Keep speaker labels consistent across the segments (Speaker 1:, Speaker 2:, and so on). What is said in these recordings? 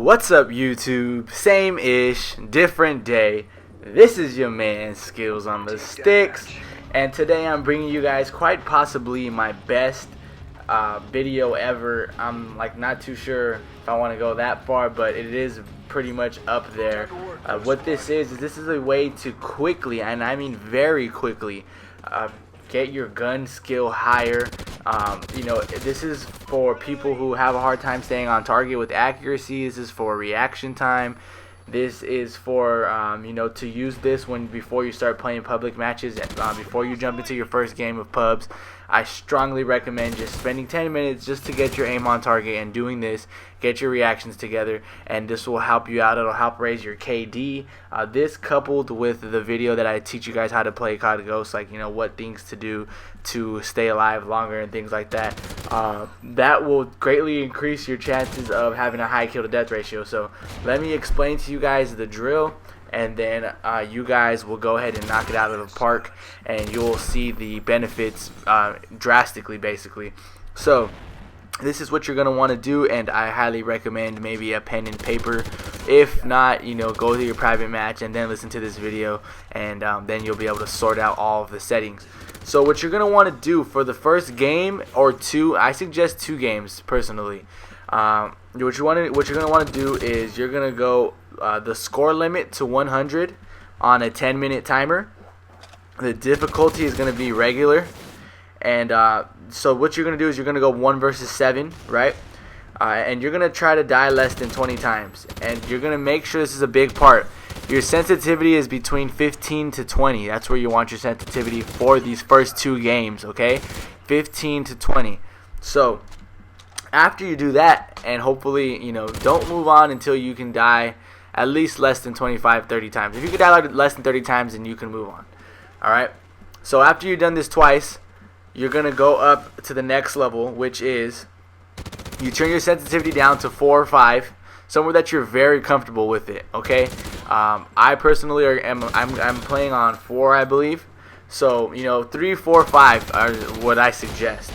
Speaker 1: What's up, YouTube? Same-ish, different day. This is your man, Skills on the Sticks, and today I'm bringing you guys quite possibly my best video ever. I'm not too sure if I want to go that far, but it is pretty much up there. What this is a way to quickly, and I mean very quickly, get your gun skill higher. This is for people who have a hard time staying on target with accuracy. This is for reaction time. This is for to use this before you start playing public matches, before you jump into your first game of pubs. I strongly recommend just spending 10 minutes just to get your aim on target and doing this, get your reactions together, and this will help you out. It'll help raise your KD. This coupled with the video that I teach you guys how to play COD Ghosts, what things to do to stay alive longer and things like that, that will greatly increase your chances of having a high kill to death ratio. So let me explain to you guys the drill, and then you guys will go ahead and knock it out of the park, and you'll see the benefits drastically, basically. So this is what you're going to want to do, and I highly recommend maybe a pen and paper. If not, go to your private match and then listen to this video, and then you'll be able to sort out all of the settings. So what you're going to want to do for the first game or two, I suggest 2 games personally. What you're going to want to do is you're going to go the score limit to 100 on a 10-minute timer. The difficulty is going to be regular, and so what you're going to do is you're going to go 1 versus 7, right? And you're going to try to die less than 20 times, and you're going to make sure, this is a big part, your sensitivity is between 15 to 20. That's where you want your sensitivity for these first 2 games, okay? 15 to 20. So after you do that, and hopefully, don't move on until you can die at least less than 25-30 times. If you can die less than 30 times, then you can move on. Alright? So after you've done this twice, you're going to go up to the next level, which is you turn your sensitivity down to 4 or 5, somewhere that you're very comfortable with it, okay? I personally I'm playing on 4, I believe. So, 3, 4, 5 are what I suggest.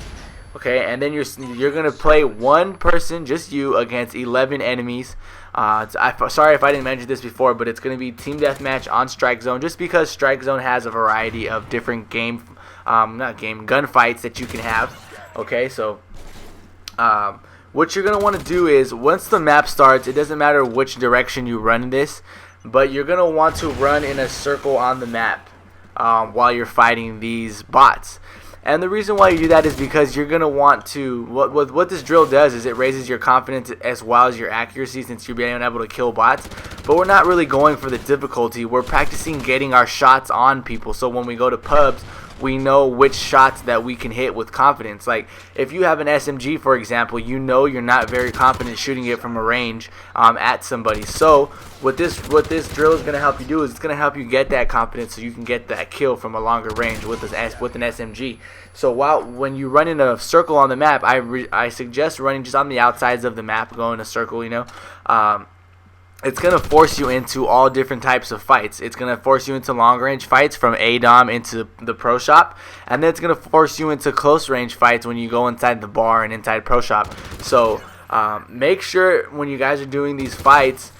Speaker 1: Okay, and then you're gonna play 1 person, just you, against 11 enemies. Sorry if I didn't mention this before, but it's gonna be team deathmatch on Strike Zone, just because Strike Zone has a variety of different gunfights that you can have. Okay, so what you're gonna want to do is, once the map starts, it doesn't matter which direction you run this, but you're gonna want to run in a circle on the map while you're fighting these bots. And the reason why you do that is because you're going to want to, what this drill does is it raises your confidence as well as your accuracy, since you're being able to kill bots. But we're not really going for the difficulty. We're practicing getting our shots on people, so when we go to pubs, we know which shots that we can hit with confidence. Like, if you have an SMG, for example, you're not very confident shooting it from a range at somebody. So what this drill is going to help you do is it's going to help you get that confidence so you can get that kill from a longer range with an SMG. So when you run in a circle on the map, I suggest running just on the outsides of the map, going a circle, it's going to force you into all different types of fights. It's going to force you into long-range fights from ADOM into the Pro Shop. And then it's going to force you into close-range fights when you go inside the bar and inside Pro Shop. So make sure when you guys are doing these fights,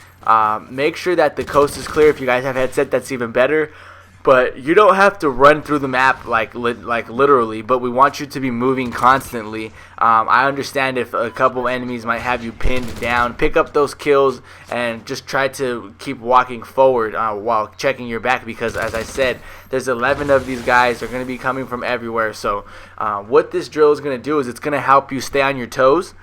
Speaker 1: make sure that the coast is clear. If you guys have headset, that's even better. But you don't have to run through the map like literally, but we want you to be moving constantly. I understand if a couple of enemies might have you pinned down. Pick up those kills and just try to keep walking forward while checking your back, because as I said, there's 11 of these guys. They're going to be coming from everywhere. So what this drill is going to do is it's going to help you stay on your toes.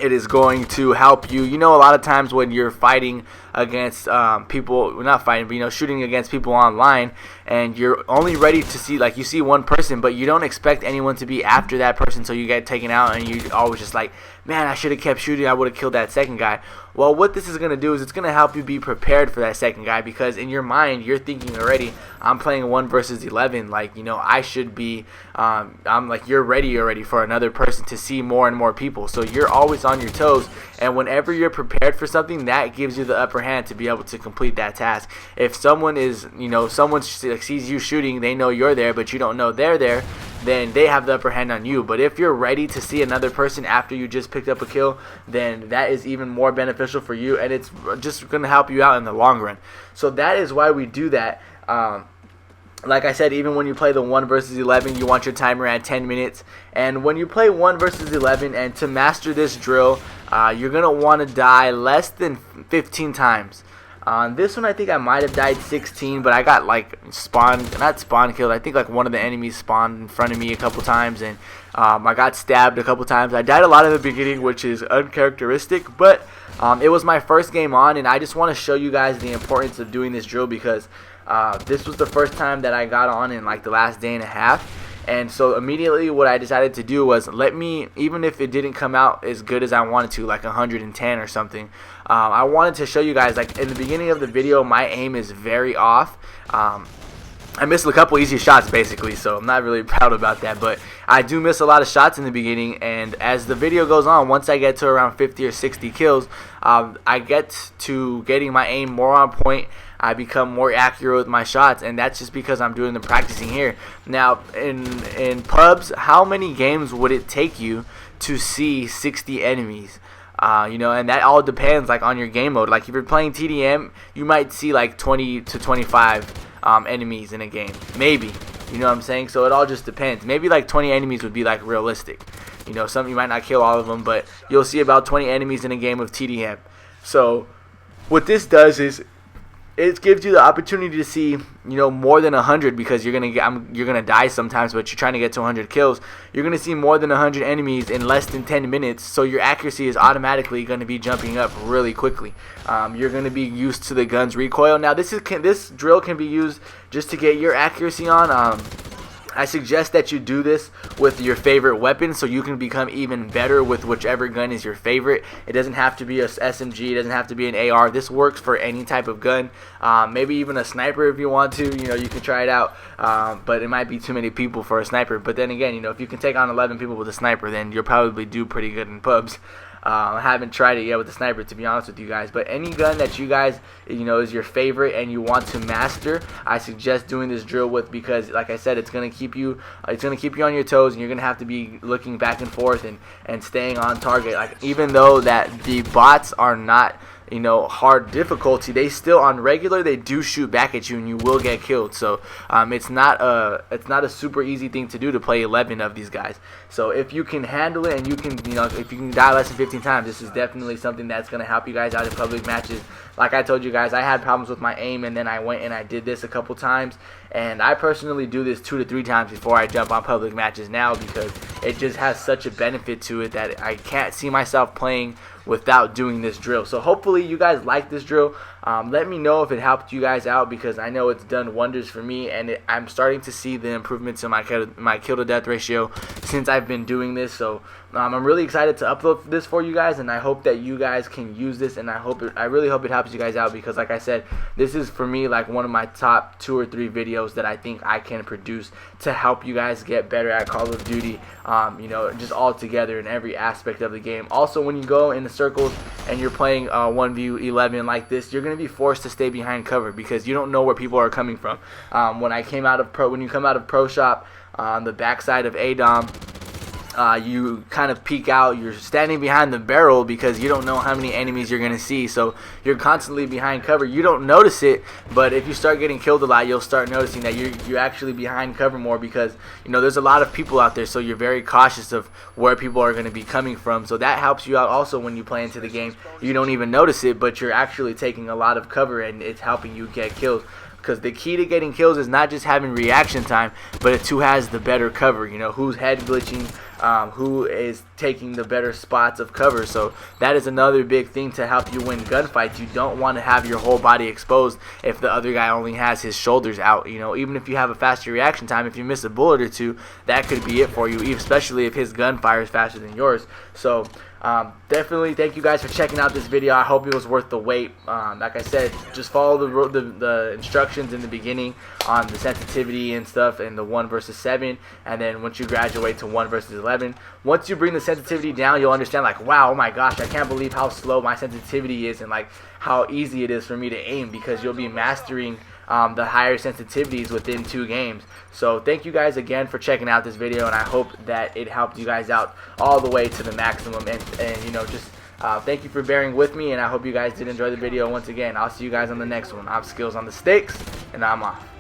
Speaker 1: It is going to help you. A lot of times when you're fighting against shooting against people online, and you're only ready to see, you see one person, but you don't expect anyone to be after that person, so you get taken out, and you always just like, man, I should have kept shooting, I would have killed that second guy. Well, what this is going to do is it's going to help you be prepared for that second guy, because in your mind, you're thinking already, I'm playing 1 versus 11, I should be, you're ready already for another person to see more and more people, so you're always on your toes, and whenever you're prepared for something, that gives you the upper hand to be able to complete that task. If someone is, someone sees you shooting, they know you're there, but you don't know they're there, then they have the upper hand on you. But if you're ready to see another person after you just picked up a kill, then that is even more beneficial for you, and it's just going to help you out in the long run. So that is why we do that. Like I said, even when you play the 1 versus 11, you want your timer at 10 minutes. And when you play 1 versus 11, and to master this drill, you're going to want to die less than 15 times. On this one, I think I might have died 16, but I got like not spawn killed. I think like one of the enemies spawned in front of me a couple times, and I got stabbed a couple times. I died a lot in the beginning, which is uncharacteristic, but it was my first game on, and I just want to show you guys the importance of doing this drill because this was the first time that I got on in like the last day and a half. And so immediately what I decided to do was even if it didn't come out as good as I wanted to, like 110 or something, I wanted to show you guys, like in the beginning of the video, my aim is very off. I missed a couple easy shots basically, so I'm not really proud about that, but I do miss a lot of shots in the beginning, and as the video goes on, once I get to around 50 or 60 kills, I get to getting my aim more on point. I become more accurate with my shots, and that's just because I'm doing the practicing here. Now, in pubs, how many games would it take you to see 60 enemies? You know, and that all depends like on your game mode. Like if you're playing TDM, you might see like 20 to 25 enemies in a game, maybe. You know what I'm saying? So it all just depends. Maybe like 20 enemies would be like realistic. You know, some you might not kill all of them, but you'll see about 20 enemies in a game of TDM. So what this does is it gives you the opportunity to see, you know, more than 100, because you're gonna die sometimes, but you're trying to get to 100 kills. You're gonna see more than 100 enemies in less than 10 minutes, so your accuracy is automatically gonna be jumping up really quickly. You're gonna be used to the gun's recoil. Now this drill can be used just to get your accuracy on. I suggest that you do this with your favorite weapon so you can become even better with whichever gun is your favorite. It doesn't have to be a SMG, it doesn't have to be an AR. This works for any type of gun, maybe even a sniper if you want to. You know, you can try it out, but it might be too many people for a sniper. But then again, you know, if you can take on 11 people with a sniper, then you'll probably do pretty good in pubs. I haven't tried it yet with the sniper, to be honest with you guys, but any gun that you guys, you know, is your favorite and you want to master, I suggest doing this drill with, because like I said, it's gonna keep you on your toes, and you're gonna have to be looking back and forth and staying on target. Like even though that the bots are not, you know, hard difficulty, they still on regular they do shoot back at you and you will get killed. So it's not a super easy thing to do to play 11 of these guys. So if you can handle it and you can, you know, if you can die less than 15 times, this is definitely something that's going to help you guys out in public matches. Like I told you guys, I had problems with my aim, and then I went and I did this a couple times, and I personally do this 2 to 3 times before I jump on public matches now, because it just has such a benefit to it that I can't see myself playing without doing this drill. So hopefully you guys like this drill. Let me know if it helped you guys out, because I know it's done wonders for me, and I'm starting to see the improvements in my kill to death ratio since I've been doing this. So I'm really excited to upload this for you guys, and I hope that you guys can use this, and I really hope it helps you guys out, because like I said, this is for me like one of my top 2 or 3 videos that I think I can produce to help you guys get better at Call of Duty, you know, just all together in every aspect of the game. Also, when you go in the circles and you're playing 1v11 like this, you're going to be forced to stay behind cover, because you don't know where people are coming from. When you come out of Pro Shop on the backside of ADOM, you kind of peek out, you're standing behind the barrel because you don't know how many enemies you're going to see, so you're constantly behind cover. You don't notice it, but if you start getting killed a lot, you'll start noticing that you're actually behind cover more, because you know there's a lot of people out there, so you're very cautious of where people are going to be coming from. So that helps you out also when you play into the game. You don't even notice it, but you're actually taking a lot of cover, and it's helping you get kills. Because the key to getting kills is not just having reaction time, but it's who has the better cover. You know, who's head glitching, who is taking the better spots of cover. So that is another big thing to help you win gunfights. You don't want to have your whole body exposed if the other guy only has his shoulders out. You know, even if you have a faster reaction time, if you miss a bullet or two, that could be it for you, especially if his gunfire is faster than yours. So definitely thank you guys for checking out this video. I hope it was worth the wait. Like I said, just follow the instructions in the beginning on the sensitivity and stuff, and the 1 versus 7, and then once you graduate to 1 versus 11, once you bring the sensitivity down, you'll understand like, wow, oh my gosh, I can't believe how slow my sensitivity is, and like how easy it is for me to aim, because you'll be mastering the higher sensitivities within 2 games. So thank you guys again for checking out this video, and I hope that it helped you guys out all the way to the maximum. And you know, just thank you for bearing with me, and I hope you guys did enjoy the video. Once again, I'll see you guys on the next one. I'm Skills on the Sticks, and I'm off.